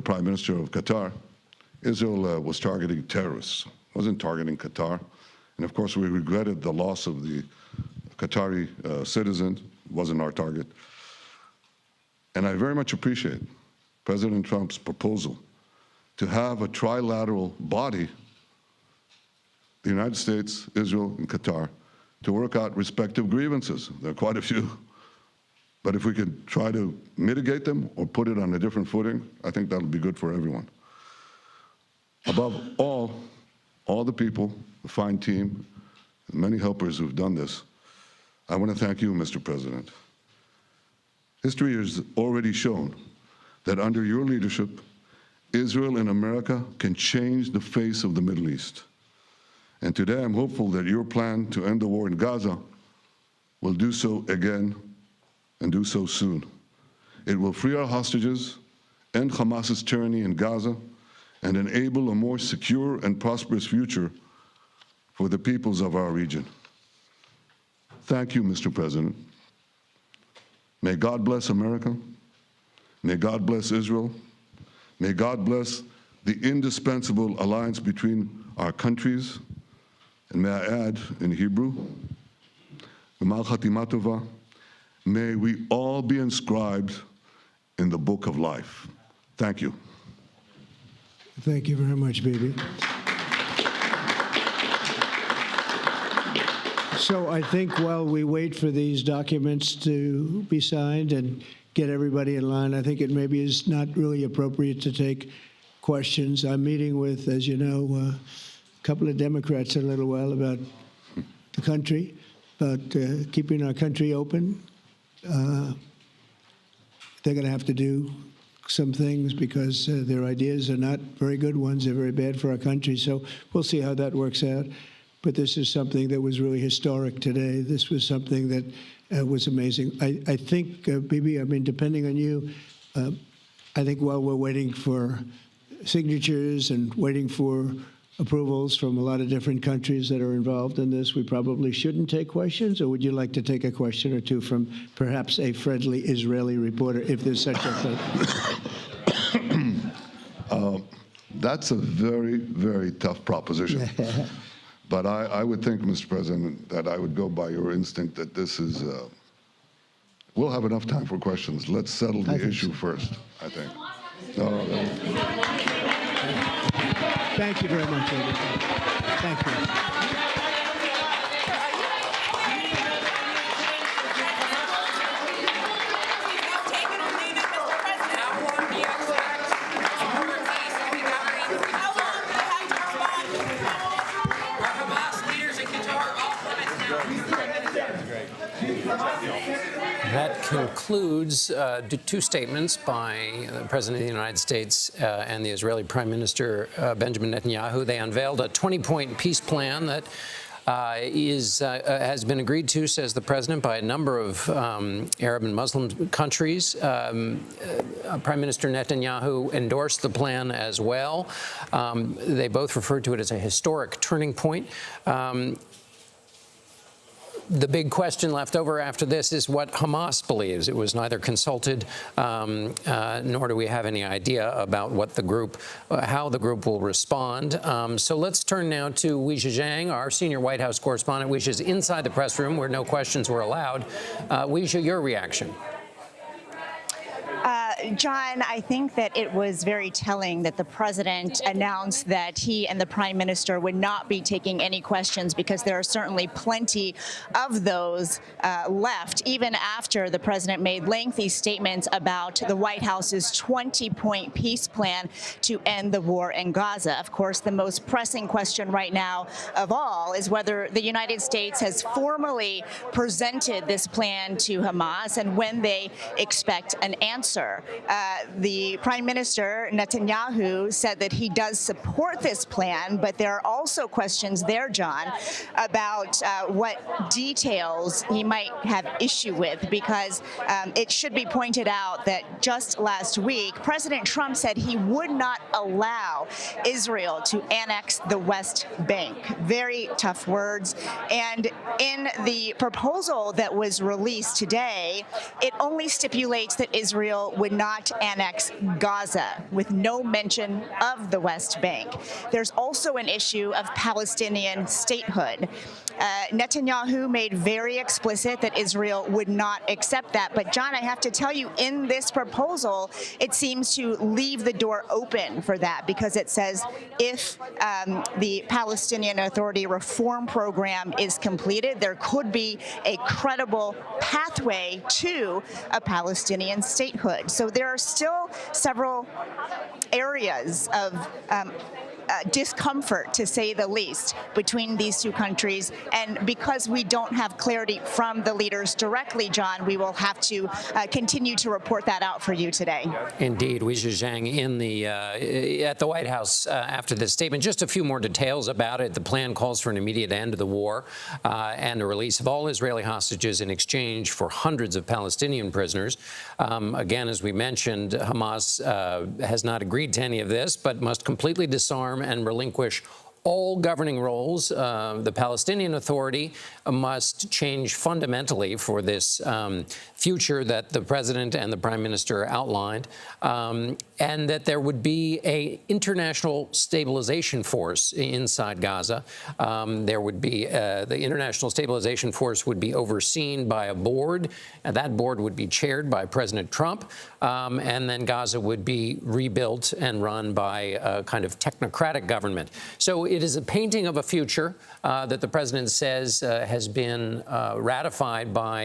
Prime Minister of Qatar, Israel was targeting terrorists, wasn't targeting Qatar. And of course, we regretted the loss of the Qatari citizen, wasn't our target. And I very much appreciate President Trump's proposal to have a trilateral body, the United States, Israel, and Qatar, to work out respective grievances. There are quite a few. But if we could try to mitigate them or put it on a different footing, I think that'll be good for everyone. Above all the people, the fine team, the many helpers who've done this, I want to thank you, Mr. President. History has already shown that under your leadership, Israel and America can change the face of the Middle East. And today I'm hopeful that your plan to end the war in Gaza will do so again and do so soon. It will free our hostages, end Hamas's tyranny in Gaza, and enable a more secure and prosperous future for the peoples of our region. Thank you, Mr. President. May God bless America. May God bless Israel. May God bless the indispensable alliance between our countries. And may I add in Hebrew, may we all be inscribed in the book of life. Thank you. Thank you very much, Bibi. So I think while we wait for these documents to be signed and get everybody in line, I think it maybe is not really appropriate to take questions. I'm meeting with, as you know, a couple of Democrats in a little while about the country, about keeping our country open. They're going to have to do some things because their ideas are not very good ones. They're very bad for our country. So we'll see how that works out. But this is something that was really historic today. This was something that was amazing. I think, Bibi, I mean, depending on you, I think while we're waiting for signatures and waiting for approvals from a lot of different countries that are involved in this, we probably shouldn't take questions? Or would you like to take a question or two from perhaps a friendly Israeli reporter, if there's such a thing? That's a very, very tough proposition. But I would think, Mr. President, that I would go by your instinct that this is, we'll have enough time for questions. Let's settle the issue first, I think. No. Thank you very much, David. Thank you. That concludes two statements by the President of the United States and the Israeli Prime Minister Benjamin Netanyahu. They unveiled a 20-point peace plan that has been agreed to, says the president, by a number of Arab and Muslim countries. Prime Minister Netanyahu endorsed the plan as well. They both referred to it as a historic turning point. The big question left over after this is what Hamas believes. It was neither consulted, nor do we have any idea about what the group, how the group will respond. So let's turn now to Weijia Zhang, our senior White House correspondent. Weijia inside the press room where no questions were allowed. Weijia, your reaction? John, I think that it was very telling that the president announced that he and the prime minister would not be taking any questions, because there are certainly plenty of those left, even after the president made lengthy statements about the White House's 20-point peace plan to end the war in Gaza. Of course, the most pressing question right now of all is whether the United States has formally presented this plan to Hamas and when they expect an answer. The Prime Minister, Netanyahu, said that he does support this plan, but there are also questions there, John, about what details he might have issue with, because it should be pointed out that just last week, President Trump said he would not allow Israel to annex the West Bank. Very tough words. And in the proposal that was released today, it only stipulates that Israel would not annex Gaza, with no mention of the West Bank. There's also an issue of Palestinian statehood. Netanyahu made very explicit that Israel would not accept that. But, John, I have to tell you, in this proposal, it seems to leave the door open for that, because it says if the Palestinian Authority reform program is completed, there could be a credible pathway to a Palestinian statehood. So there are still several areas of discomfort, to say the least, between these two countries. And because we don't have clarity from the leaders directly, John, we will have to continue to report that out for you today. Indeed. Weijia Zhang at the White House after this statement. Just a few more details about it. The plan calls for an immediate end to the war and the release of all Israeli hostages in exchange for hundreds of Palestinian prisoners. Again, as we mentioned, Hamas has not agreed to any of this, but must completely disarm and relinquish all governing roles. The Palestinian Authority must change fundamentally for this future that the president and the prime minister outlined, and that there would be an international stabilization force inside Gaza. There would be the international stabilization force would be overseen by a board, and that board would be chaired by President Trump, and then Gaza would be rebuilt and run by a kind of technocratic government. So it is a painting of a future that the president says has been ratified by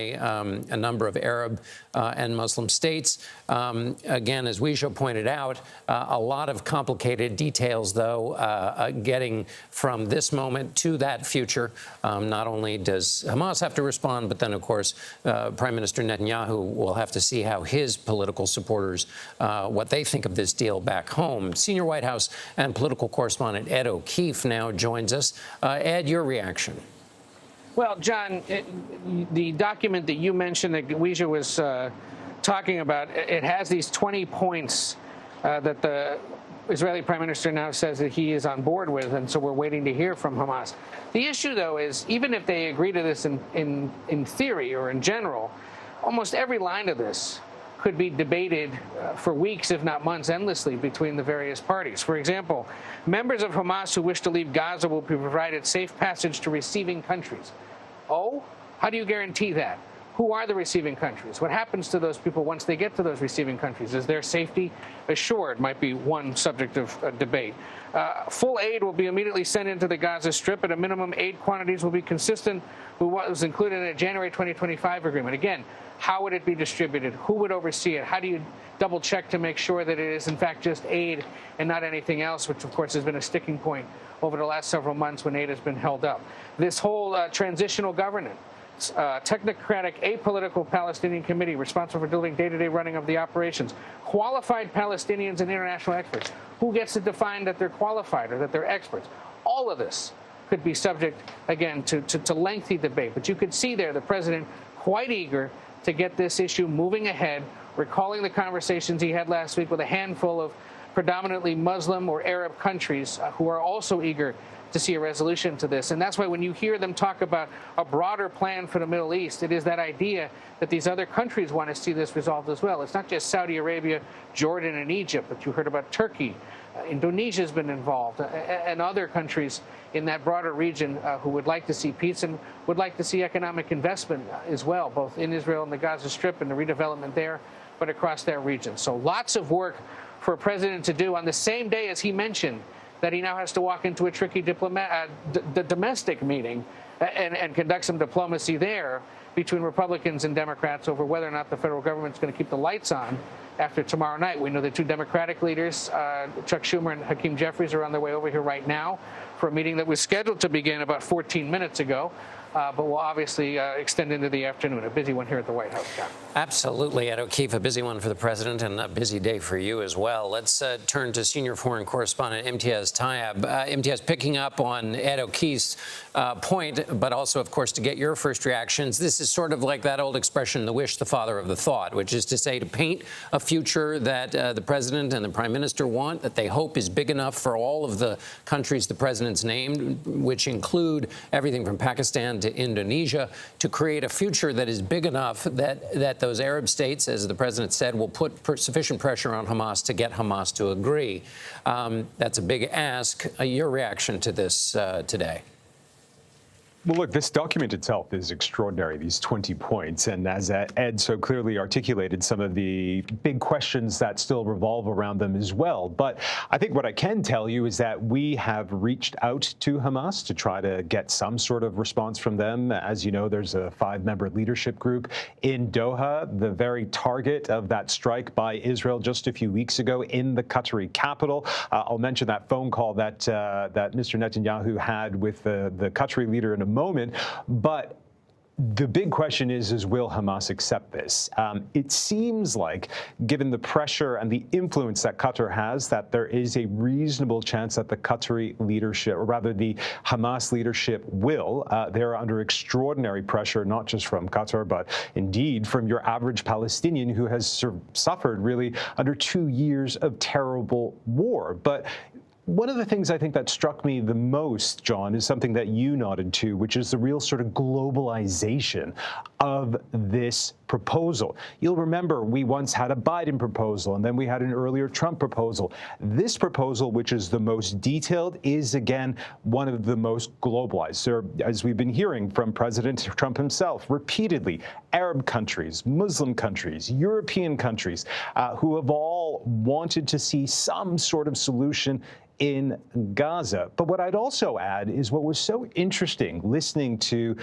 a number of Arab and Muslim states. Again, as Wisha pointed out, a lot of complicated details, though, getting from this moment to that future. Not only does Hamas have to respond, but then, of course, Prime Minister Netanyahu will have to see how his political supporters, what they think of this deal back home. Senior White House and political correspondent Ed O'Keefe now joins us. Ed, your reaction? Well, John, the document that you mentioned that Wisha was talking about, it has these 20 points that the Israeli Prime Minister now says that he is on board with, and so we're waiting to hear from Hamas. The issue, though, is even if they agree to this in theory or in general, almost every line of this could be debated for weeks, if not months, endlessly between the various parties. For example, members of Hamas who wish to leave Gaza will be provided safe passage to receiving countries. Oh, how do you guarantee that? Who are the receiving countries? What happens to those people once they get to those receiving countries? Is their safety assured? Might be one subject of debate. Full aid will be immediately sent into the Gaza Strip. At a minimum, aid quantities will be consistent with what was included in a January 2025 agreement. Again, how would it be distributed? Who would oversee it? How do you double check to make sure that it is, in fact, just aid and not anything else, which, of course, has been a sticking point over the last several months when aid has been held up? This whole transitional governance. Technocratic, apolitical Palestinian committee responsible for delivering day-to-day running of the operations. Qualified Palestinians and international experts. Who gets to define that they're qualified or that they're experts? All of this could be subject, again, to lengthy debate. But you could see there the president quite eager to get this issue moving ahead, recalling the conversations he had last week with a handful of predominantly Muslim or Arab countries who are also eager to see a resolution to this. And that's why when you hear them talk about a broader plan for the Middle East, it is that idea that these other countries want to see this resolved as well. It's not just Saudi Arabia, Jordan, and Egypt, but you heard about Turkey. Indonesia's been involved, and other countries in that broader region who would like to see peace and would like to see economic investment as well, both in Israel and the Gaza Strip and the redevelopment there, but across that region. So lots of work for a president to do on the same day as he mentioned that he now has to walk into a tricky domestic meeting and conduct some diplomacy there between Republicans and Democrats over whether or not the federal government is going to keep the lights on after tomorrow night. We know the two Democratic leaders, Chuck Schumer and Hakeem Jeffries, are on their way over here right now for a meeting that was scheduled to begin about 14 minutes ago. But will obviously extend into the afternoon. A busy one here at the White House, John. Absolutely, Ed O'Keefe, a busy one for the president and a busy day for you as well. Let's turn to senior foreign correspondent Imtiaz Tyab. Imtiaz, picking up on Ed O'Keefe's point, but also, of course, to get your first reactions. This is sort of like that old expression, the wish, the father of the thought, which is to say to paint a future that the president and the prime minister want, that they hope is big enough for all of the countries the president's named, which include everything from Pakistan to Indonesia, to create a future that is big enough that those Arab states, as the president said, will put sufficient pressure on Hamas to get Hamas to agree. That's a big ask. Your reaction to this today? Well, look, this document itself is extraordinary, these 20 points. And as Ed so clearly articulated, some of the big questions that still revolve around them as well. But I think what I can tell you is that we have reached out to Hamas to try to get some sort of response from them. As you know, there's a 5-member leadership group in Doha, the very target of that strike by Israel just a few weeks ago in the Qatari capital. I'll mention that phone call that Mr. Netanyahu had with the Qatari leader in a moment, but the big question is will Hamas accept this? It seems like, given the pressure and the influence that Qatar has, that there is a reasonable chance that the Qatari leadership, or rather the Hamas leadership, will. They're under extraordinary pressure, not just from Qatar, but indeed from your average Palestinian who has suffered really under 2 years of terrible war. But one of the things I think that struck me the most, John, is something that you nodded to, which is the real sort of globalization of this proposal. You'll remember we once had a Biden proposal, and then we had an earlier Trump proposal. This proposal, which is the most detailed, is again one of the most globalized. There, as we've been hearing from President Trump himself repeatedly, Arab countries, Muslim countries, European countries, who have all wanted to see some sort of solution in Gaza. But what I'd also add is what was so interesting listening to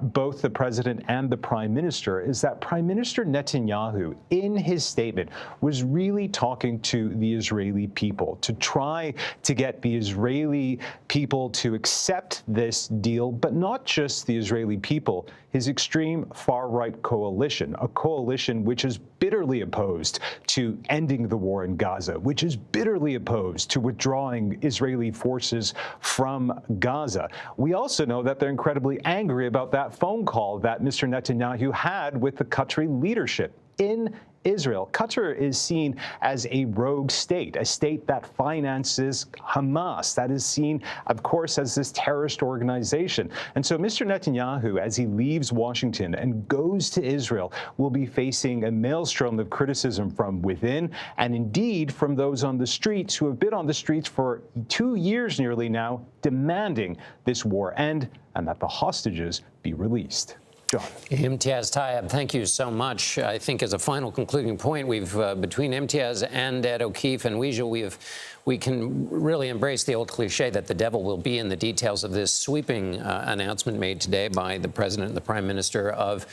both the president and the prime minister is that Prime Minister Netanyahu, in his statement, was really talking to the Israeli people to try to get the Israeli people to accept this deal, but not just the Israeli people, his extreme far-right coalition, a coalition which is bitterly opposed to ending the war in Gaza, which is bitterly opposed to withdrawing Israeli forces from Gaza. We also know that they're incredibly angry about that phone call that Mr. Netanyahu had with the Qatari leadership in Israel. Qatar is seen as a rogue state, a state that finances Hamas, that is seen, of course, as this terrorist organization. And so Mr. Netanyahu, as he leaves Washington and goes to Israel, will be facing a maelstrom of criticism from within and indeed from those on the streets who have been on the streets for 2 years nearly now, demanding this war end and that the hostages be released. John. Imtiaz Tayeb, thank you so much. I think as a final concluding point, we've between Imtiaz and Ed O'Keefe and we can really embrace the old cliche that the devil will be in the details of this sweeping announcement made today by the president and the prime minister of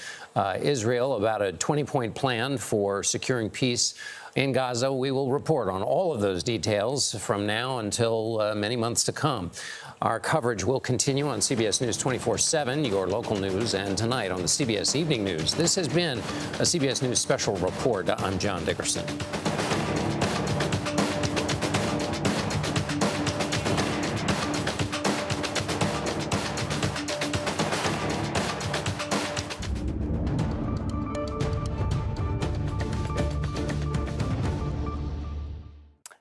Israel about a 20-point plan for securing peace in Gaza. We will report on all of those details from now until many months to come. Our coverage will continue on CBS News 24/7, your local news, and tonight on the CBS Evening News. This has been a CBS News Special Report. I'm John Dickerson.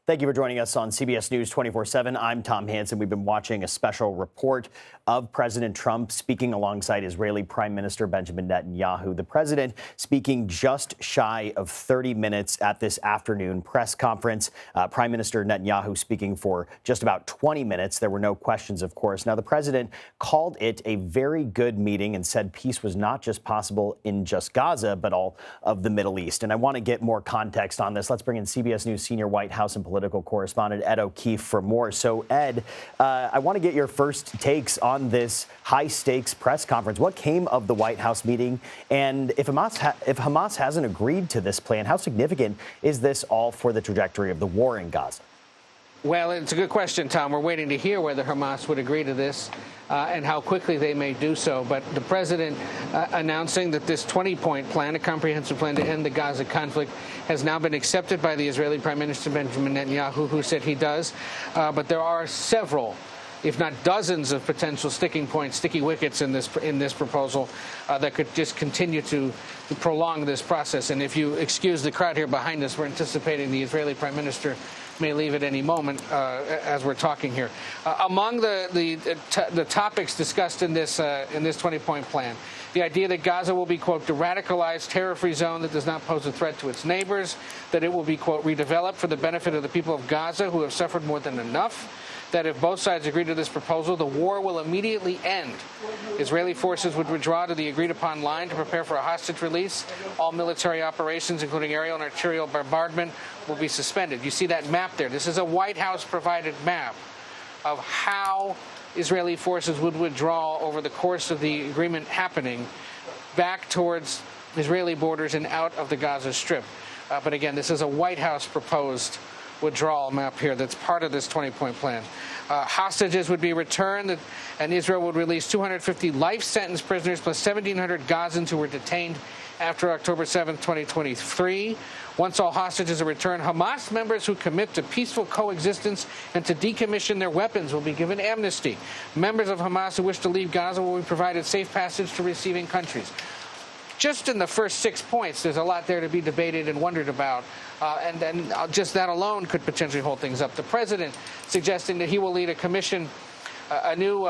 Thank you for joining us on CBS News 24/7. I'm Tom Hansen. We've been watching a special report of President Trump speaking alongside Israeli Prime Minister Benjamin Netanyahu. The president speaking just shy of 30 minutes at this afternoon press conference. Prime Minister Netanyahu speaking for just about 20 minutes. There were no questions, of course. Now, the president called it a very good meeting and said peace was not just possible in just Gaza, but all of the Middle East. And I want to get more context on this. Let's bring in CBS News senior White House and political correspondent Ed O'Keefe for more. So, Ed, I want to get your first takes on this high-stakes press conference. What came of the White House meeting? And if Hamas hasn't agreed to this plan, how significant is this all for the trajectory of the war in Gaza? Well, it's a good question, Tom. We're waiting to hear whether Hamas would agree to this and how quickly they may do so. But the president announcing that this 20-point plan, a comprehensive plan to end the Gaza conflict, has now been accepted by the Israeli Prime Minister Benjamin Netanyahu, who said he does. But there are several, if not dozens, of potential sticking points, sticky wickets in this proposal that could just continue to prolong this process. And if you excuse the crowd here behind us, we're anticipating the Israeli Prime Minister may leave at any moment as we're talking here. Among the topics discussed in this 20-point plan, the idea that Gaza will be, quote, de-radicalized, terror-free zone that does not pose a threat to its neighbors, that it will be, quote, redeveloped for the benefit of the people of Gaza who have suffered more than enough, that if both sides agree to this proposal, the war will immediately end. Israeli forces would withdraw to the agreed-upon line to prepare for a hostage release. All military operations, including aerial and arterial bombardment, will be suspended. You see that map there. This is a White House-provided map of how Israeli forces would withdraw over the course of the agreement happening back towards Israeli borders and out of the Gaza Strip. But again, this is a White House-proposed withdrawal map here that's part of this 20-point plan. Hostages would be returned, and Israel would release 250 life sentence prisoners plus 1,700 Gazans who were detained after October 7th, 2023. Once all hostages are returned, Hamas members who commit to peaceful coexistence and to decommission their weapons will be given amnesty. Members of Hamas who wish to leave Gaza will be provided safe passage to receiving countries. Just in the first 6 points, there's a lot there to be debated and wondered about. And then just that alone could potentially hold things up. The president suggesting that he will lead a commission, a new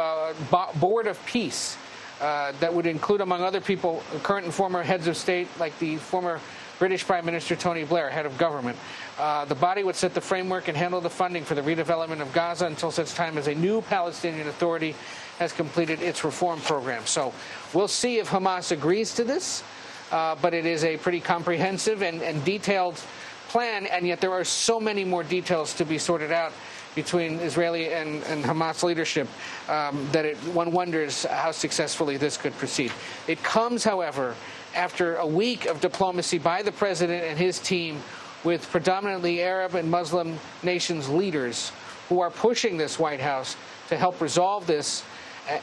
board of peace that would include, among other people, current and former heads of state, like the former British Prime Minister Tony Blair, head of government. The body would set the framework and handle the funding for the redevelopment of Gaza until such time as a new Palestinian Authority has completed its reform program. So we'll see if Hamas agrees to this, but it is a pretty comprehensive and detailed plan, and yet there are so many more details to be sorted out between Israeli and Hamas leadership that one wonders how successfully this could proceed. It comes, however, after a week of diplomacy by the president and his team with predominantly Arab and Muslim nations leaders who are pushing this White House to help resolve this,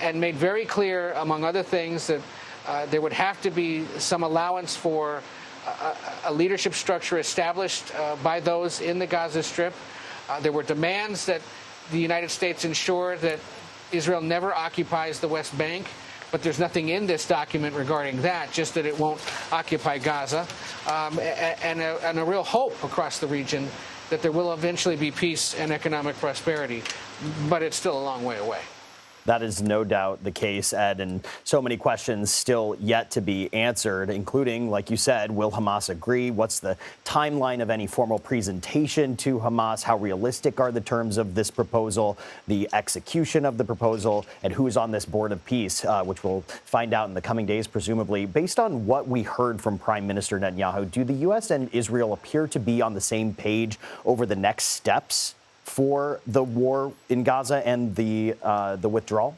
and made very clear, among other things, that there would have to be some allowance for a leadership structure established by those in the Gaza Strip. There were demands that the United States ensure that Israel never occupies the West Bank, but there's nothing in this document regarding that, just that it won't occupy Gaza, and a real hope across the region that there will eventually be peace and economic prosperity, but it's still a long way away. That is no doubt the case, Ed, and so many questions still yet to be answered, including, like you said, will Hamas agree? What's the timeline of any formal presentation to Hamas? How realistic are the terms of this proposal, the execution of the proposal, and who's on this board of peace, which we'll find out in the coming days, presumably. Based on what we heard from Prime Minister Netanyahu, do the U.S. and Israel appear to be on the same page over the next steps for the war in Gaza and the withdrawal?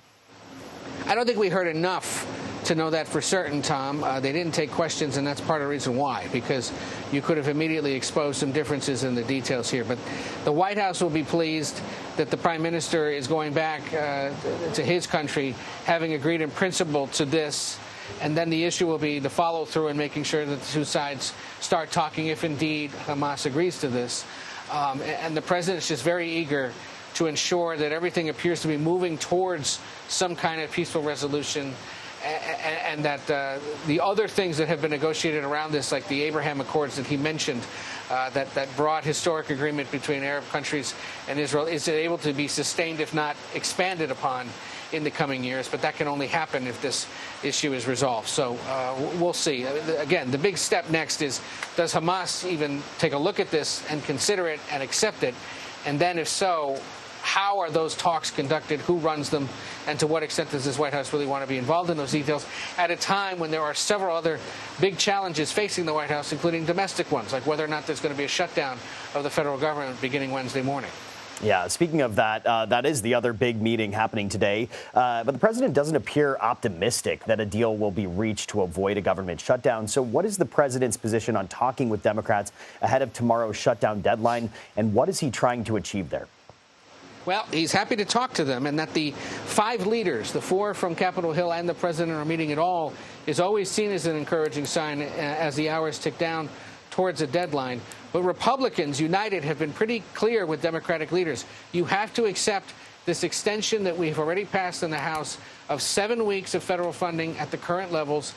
I don't think we heard enough to know that for certain, Tom. They didn't take questions, and that's part of the reason why, because you could have immediately exposed some differences in the details here. But the White House will be pleased that the Prime Minister is going back to his country, having agreed in principle to this. And then the issue will be the follow-through and making sure that the two sides start talking if indeed Hamas agrees to this. And the president is just very eager to ensure that everything appears to be moving towards some kind of peaceful resolution, and that the other things that have been negotiated around this, like the Abraham Accords that he mentioned, that broad historic agreement between Arab countries and Israel, is able to be sustained, if not expanded upon, in the coming years. But that can only happen if this issue is resolved. So we'll see. Again, the big step next is, does Hamas even take a look at this and consider it and accept it? And then if so, how are those talks conducted? Who runs them? And to what extent does this White House really want to be involved in those details at a time when there are several other big challenges facing the White House, including domestic ones, like whether or not there's going to be a shutdown of the federal government beginning Wednesday morning? Yeah, speaking of that, that is the other big meeting happening today. But the president doesn't appear optimistic that a deal will be reached to avoid a government shutdown. So what is the president's position on talking with Democrats ahead of tomorrow's shutdown deadline? And what is he trying to achieve there? Well, he's happy to talk to them, and that the five leaders, the four from Capitol Hill and the president, are meeting at all is always seen as an encouraging sign as the hours tick down towards a deadline. But Republicans, united, have been pretty clear with Democratic leaders. You have to accept this extension that we've already passed in the House of 7 weeks of federal funding at the current levels.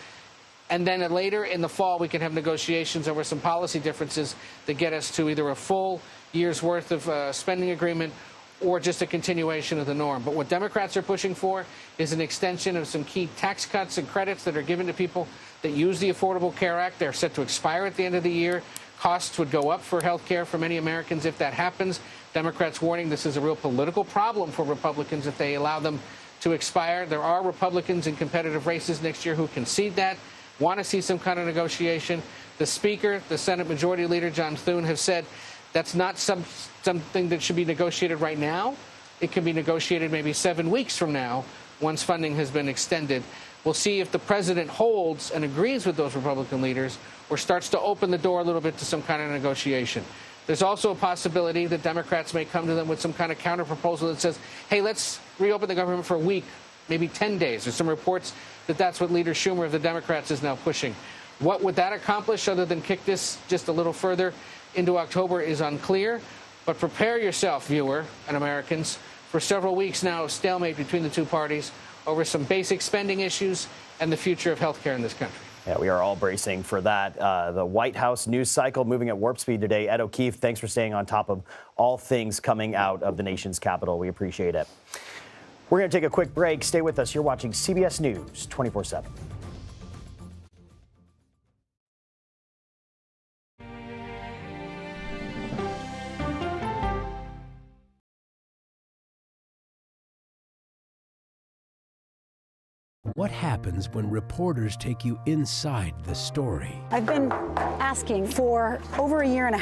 And then later in the fall, we can have negotiations over some policy differences that get us to either a full year's worth of spending agreement or just a continuation of the norm. But what Democrats are pushing for is an extension of some key tax cuts and credits that are given to people that use the Affordable Care Act. They're set to expire at the end of the year. Costs would go up for health care for many Americans if that happens. Democrats warning this is a real political problem for Republicans if they allow them to expire. There are Republicans in competitive races next year who concede that, want to see some kind of negotiation. The Speaker, the Senate Majority Leader, John Thune, have said that's not something that should be negotiated right now. It can be negotiated maybe 7 weeks from now once funding has been extended. We'll see if the president holds and agrees with those Republican leaders or starts to open the door a little bit to some kind of negotiation. There's also a possibility that Democrats may come to them with some kind of counterproposal that says, hey, let's reopen the government for a week, maybe 10 days. There's some reports that that's what Leader Schumer of the Democrats is now pushing. What would that accomplish other than kick this just a little further into October is unclear. But prepare yourself, viewer and Americans, for several weeks now of stalemate between the two parties over some basic spending issues and the future of health care in this country. Yeah, we are all bracing for that. The White House news cycle moving at warp speed today. Ed O'Keefe, thanks for staying on top of all things coming out of the nation's capital. We appreciate it. We're going to take a quick break. Stay with us. You're watching CBS News 24/7. What happens when reporters take you inside the story? I've been asking for over a year and a